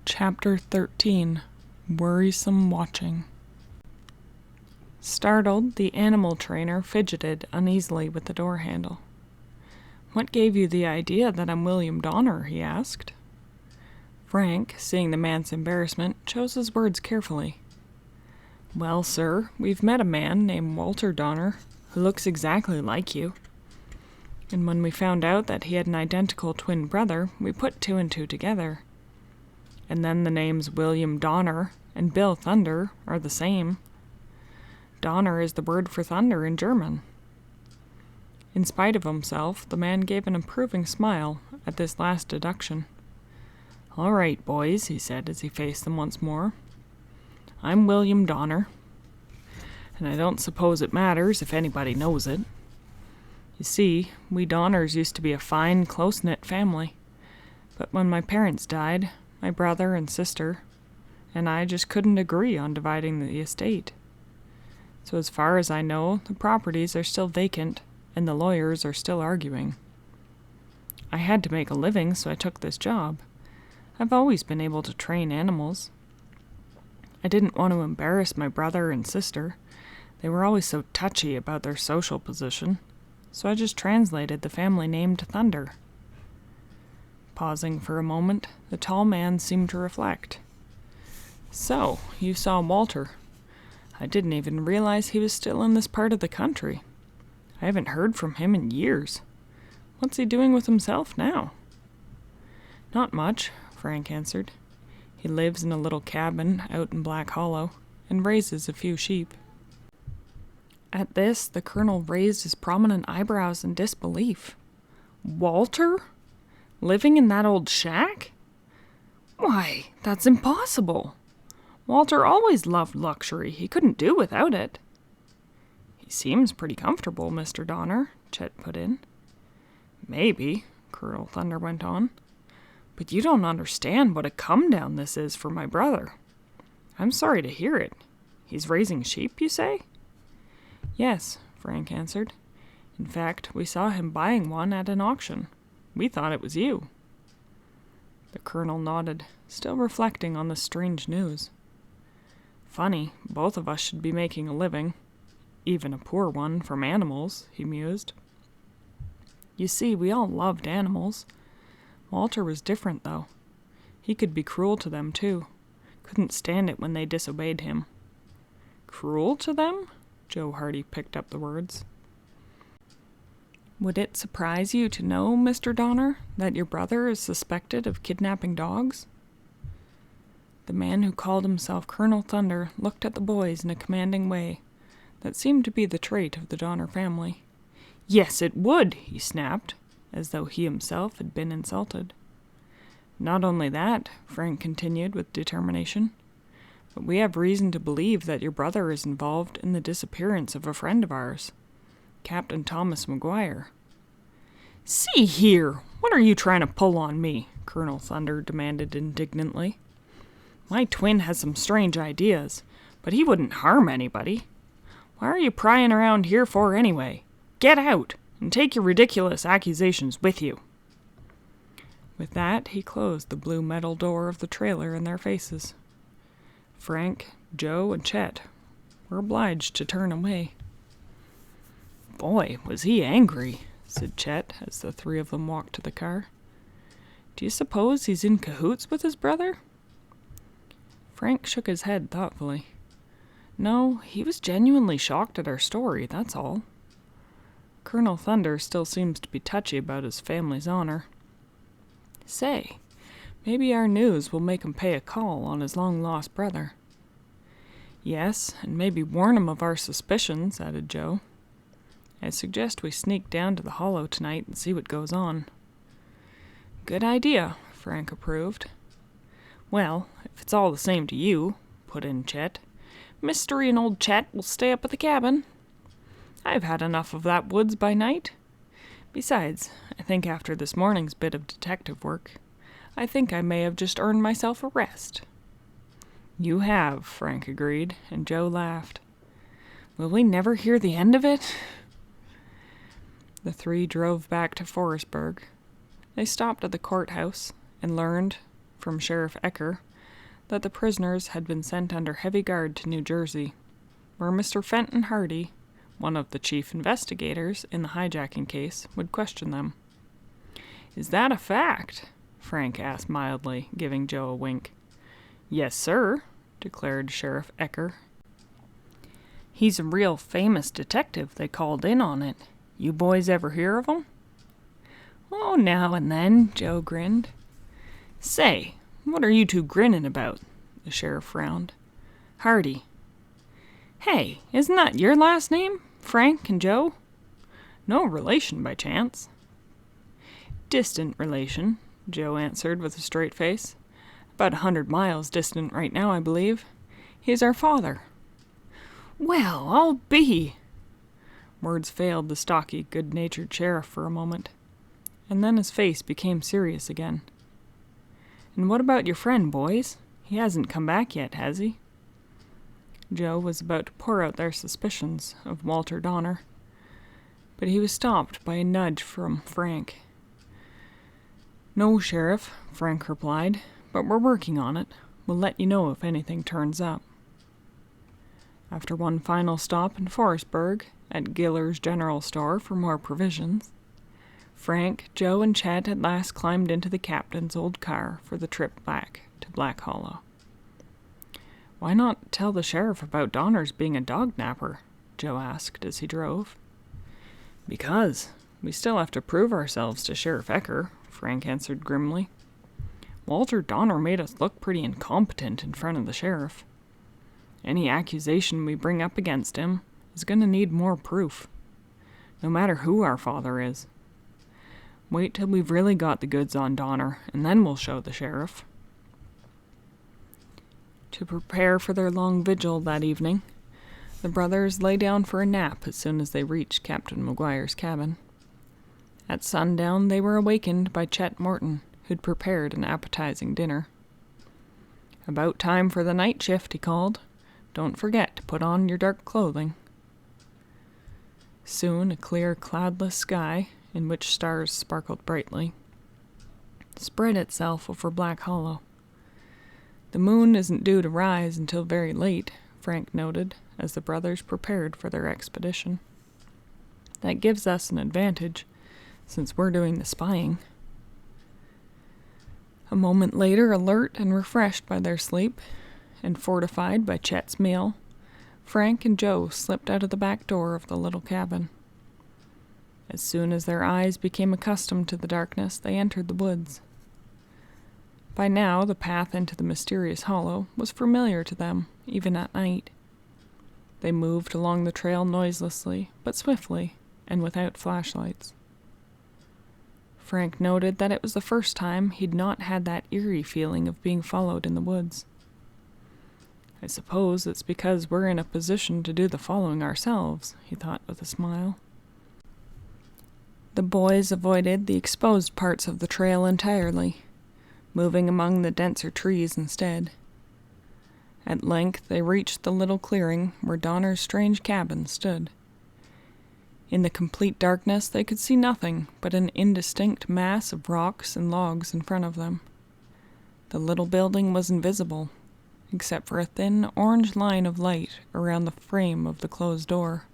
Chapter 13. Worrisome Watching. Startled, the animal trainer fidgeted uneasily with the door handle. "What gave you the idea that I'm William Donner?" he asked. Frank, seeing the man's embarrassment, chose his words carefully. "Well, sir, we've met a man named Walter Donner who looks exactly like you. And when we found out that he had an identical twin brother, we put two and two together. And then the names William Donner and Bill Thunder are the same. Donner is the word for thunder in German." In spite of himself, the man gave an approving smile at this last deduction. "All right, boys," he said as he faced them once more. "I'm William Donner, and I don't suppose it matters if anybody knows it. You see, we Donners used to be a fine, close-knit family, but when my parents died, my brother and sister and I just couldn't agree on dividing the estate. So as far as I know, the properties are still vacant, and the lawyers are still arguing. I had to make a living, so I took this job. I've always been able to train animals. I didn't want to embarrass my brother and sister. They were always so touchy about their social position, so I just translated the family name to Thunder." Pausing for a moment, the tall man seemed to reflect. "So, you saw Walter. I didn't even realize he was still in this part of the country. I haven't heard from him in years. What's he doing with himself now?" "Not much," Frank answered. "He lives in a little cabin out in Black Hollow and raises a few sheep." At this, the colonel raised his prominent eyebrows in disbelief. "Walter? Living in that old shack? Why, that's impossible. Walter always loved luxury. He couldn't do without it." "He seems pretty comfortable, Mr. Donner," Chet put in. "Maybe," Colonel Thunder went on, "but you don't understand what a come-down this is for my brother. I'm sorry to hear it. He's raising sheep, you say?" "Yes," Frank answered. "In fact, we saw him buying one at an auction. We thought it was you." The colonel nodded, still reflecting on the strange news. "Funny, both of us should be making a living, even a poor one, from animals," he mused. "You see, we all loved animals. Walter was different, though. He could be cruel to them, too. Couldn't stand it when they disobeyed him." "Cruel to them?" Joe Hardy picked up the words. "Would it surprise you to know, Mr. Donner, that your brother is suspected of kidnapping dogs?" The man who called himself Colonel Thunder looked at the boys in a commanding way that seemed to be the trait of the Donner family. "Yes, it would," he snapped, as though he himself had been insulted. "Not only that," Frank continued with determination, "but we have reason to believe that your brother is involved in the disappearance of a friend of ours, Captain Thomas McGuire." "See here! What are you trying to pull on me?" Colonel Thunder demanded indignantly. "My twin has some strange ideas, but he wouldn't harm anybody. Why are you prying around here for anyway? Get out, and take your ridiculous accusations with you." With that, he closed the blue metal door of the trailer in their faces. Frank, Joe, and Chet were obliged to turn away. "Boy, was he angry," said Chet as the three of them walked to the car. "Do you suppose he's in cahoots with his brother?" Frank shook his head thoughtfully. "No, he was genuinely shocked at our story, that's all. Colonel Thunder still seems to be touchy about his family's honor. Say, maybe our news will make him pay a call on his long-lost brother." "Yes, and maybe warn him of our suspicions," added Joe. "I suggest we sneak down to the Hollow tonight and see what goes on." "Good idea," Frank approved. "Well, if it's all the same to you," put in Chet, "Mystery and old Chet will stay up at the cabin. I've had enough of that woods by night. Besides, I think after this morning's bit of detective work, I think I may have just earned myself a rest." "You have," Frank agreed, and Joe laughed. "Will we never hear the end of it?" The three drove back to Forestburg. They stopped at the courthouse and learned, from Sheriff Ecker, that the prisoners had been sent under heavy guard to New Jersey, where Mr. Fenton Hardy, one of the chief investigators in the hijacking case, would question them. "Is that a fact?" Frank asked mildly, giving Joe a wink. "Yes, sir," declared Sheriff Ecker. "He's a real famous detective. They called in on it. You boys ever hear of him?" "Oh, now and then," Joe grinned. "Say, what are you two grinning about?" The sheriff frowned. "Hardy. Hey, isn't that your last name? Frank and Joe? No relation by chance?" "Distant relation," Joe answered with a straight face. "About 100 miles distant right now, I believe. He's our father." "Well, I'll be—" Words failed the stocky, good-natured sheriff for a moment, and then his face became serious again. "And what about your friend, boys? He hasn't come back yet, has he?" Joe was about to pour out their suspicions of Walter Donner, but he was stopped by a nudge from Frank. "No, Sheriff," Frank replied, "but we're working on it. We'll let you know if anything turns up." After one final stop in Forestburg, at Giller's General Store for more provisions, Frank, Joe, and Chet at last climbed into the captain's old car for the trip back to Black Hollow. "Why not tell the sheriff about Donner's being a dog napper?" Joe asked as he drove. "Because we still have to prove ourselves to Sheriff Ecker," Frank answered grimly. "Walter Donner made us look pretty incompetent in front of the sheriff. Any accusation we bring up against him is going to need more proof, no matter who our father is. Wait till we've really got the goods on Donner, and then we'll show the sheriff." To prepare for their long vigil that evening, the brothers lay down for a nap as soon as they reached Captain McGuire's cabin. At sundown, they were awakened by Chet Morton, who'd prepared an appetizing dinner. "About time for the night shift," he called. "Don't forget to put on your dark clothing." Soon a clear, cloudless sky, in which stars sparkled brightly, spread itself over Black Hollow. "The moon isn't due to rise until very late," Frank noted, as the brothers prepared for their expedition. "That gives us an advantage, since we're doing the spying." A moment later, alert and refreshed by their sleep, and fortified by Chet's meal, Frank and Joe slipped out of the back door of the little cabin. As soon as their eyes became accustomed to the darkness, they entered the woods. By now, the path into the mysterious hollow was familiar to them, even at night. They moved along the trail noiselessly, but swiftly, and without flashlights. Frank noted that it was the first time he'd not had that eerie feeling of being followed in the woods. "I suppose it's because we're in a position to do the following ourselves," he thought with a smile. The boys avoided the exposed parts of the trail entirely, moving among the denser trees instead. At length they reached the little clearing where Donner's strange cabin stood. In the complete darkness they could see nothing but an indistinct mass of rocks and logs in front of them. The little building was invisible, except for a thin orange line of light around the frame of the closed door.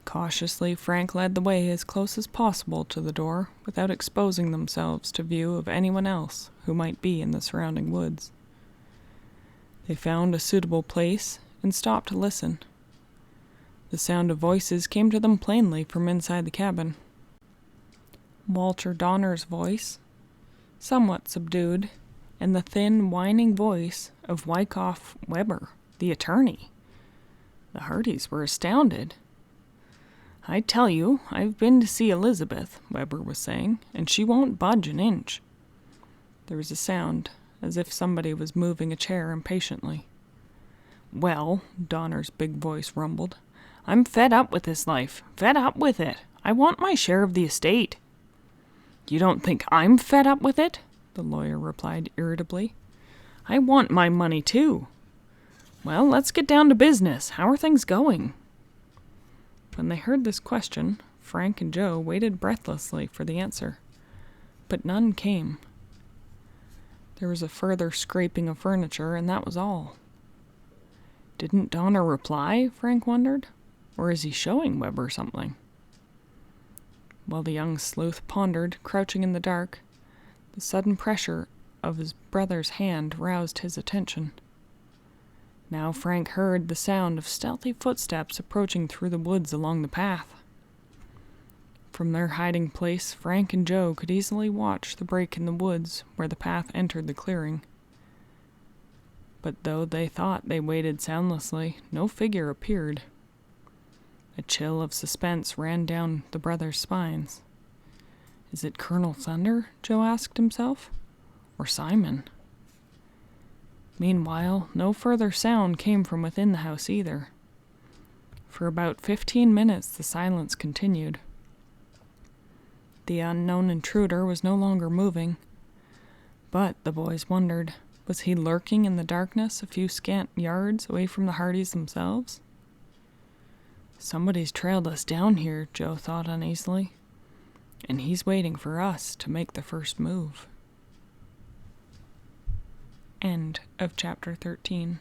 Cautiously, Frank led the way as close as possible to the door without exposing themselves to view of anyone else who might be in the surrounding woods. They found a suitable place and stopped to listen. The sound of voices came to them plainly from inside the cabin. Walter Donner's voice, somewhat subdued, and the thin, whining voice of Wyckoff Weber, the attorney. The Hardys were astounded. "I tell you, I've been to see Elizabeth," Weber was saying, "and she won't budge an inch." There was a sound, as if somebody was moving a chair impatiently. "Well," Donner's big voice rumbled, "I'm fed up with this life. Fed up with it. I want my share of the estate." "You don't think I'm fed up with it?" the lawyer replied irritably. "I want my money too." "Well, let's get down to business. How are things going?" When they heard this question, Frank and Joe waited breathlessly for the answer, but none came. There was a further scraping of furniture, and that was all. Didn't Donna reply? Frank wondered. Or is he showing Weber something? While the young sleuth pondered, crouching in the dark, the sudden pressure of his brother's hand roused his attention. Now Frank heard the sound of stealthy footsteps approaching through the woods along the path. From their hiding place, Frank and Joe could easily watch the break in the woods where the path entered the clearing. But though they thought they waited soundlessly, no figure appeared. A chill of suspense ran down the brothers' spines. Is it Colonel Thunder? Joe asked himself. Or Simon? Meanwhile, no further sound came from within the house either. For about 15 minutes the silence continued. The unknown intruder was no longer moving. But, the boys wondered, was he lurking in the darkness a few scant yards away from the Hardys themselves? Somebody's trailed us down here, Joe thought uneasily. And he's waiting for us to make the first move. End of chapter 13.